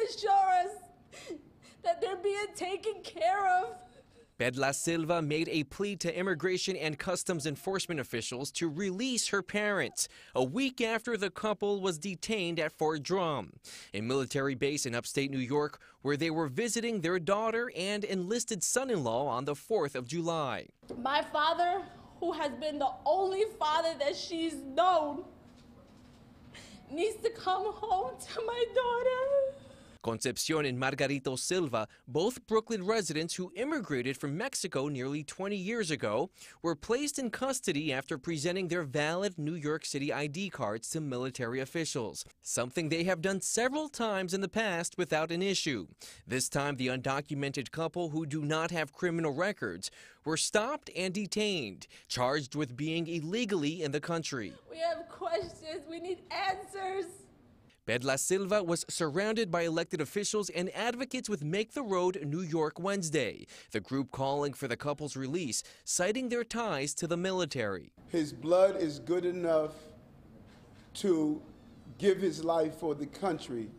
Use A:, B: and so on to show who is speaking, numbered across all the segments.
A: assure us that they're being taken care of.
B: Bedla Silva made a plea to Immigration and Customs Enforcement officials to release her parents a week after the couple was detained at Fort Drum, a military base in upstate New York, where they were visiting their daughter and enlisted son-in-law on the 4th of July.
A: My father, who has been the only father that she's known, needs to come home to my daughter.
B: Concepcin and Margarito Silva, both Brooklyn residents who immigrated from Mexico nearly 20 years ago, were placed in custody after presenting their valid New York City ID cards to military officials, something they have done several times in the past without an issue. This time, the undocumented couple, who do not have criminal records, were stopped and detained, charged with being illegally in the country.
A: We have questions. We need answers.
B: Bedla Silva was surrounded by elected officials and advocates with Make the Road New York Wednesday, the group calling for the couple's release, citing their ties to the military.
C: His blood is good enough to give his life for the country,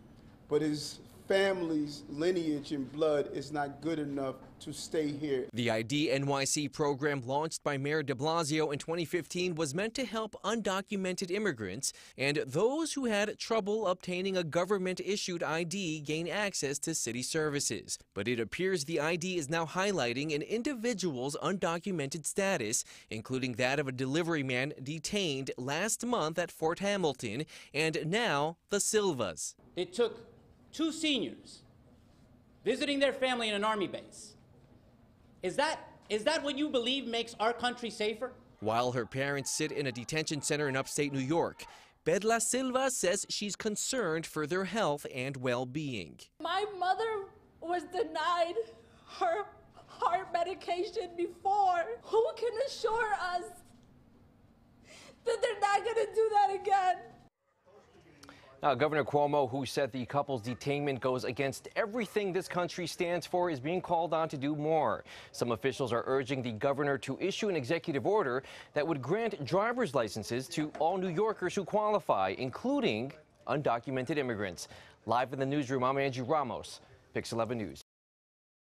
C: but his family's lineage and blood is not good enough to stay here. The
B: ID NYC program, launched by Mayor de Blasio in 2015, was meant to help undocumented immigrants and those who had trouble obtaining a government-issued ID gain access to city services. But it appears the ID is now highlighting an individual's undocumented status, including that of a delivery man detained last month at Fort Hamilton, and now the Silvas.
D: It took 2 seniors visiting their family in an army base. Is that what you believe makes our country safer?
B: While her parents sit in a detention center in upstate New York, Bedla Silva says she's concerned for their health and well-being.
A: My mother was denied her heart medication before. Who can assure us that they're not going to do that again?
B: Now, Governor Cuomo, who said the couple's detainment goes against everything this country stands for, is being called on to do more. Some officials are urging the governor to issue an executive order that would grant driver's licenses to all New Yorkers who qualify, including undocumented immigrants. Live in the newsroom, I'm Andrew Ramos, Pix 11 News.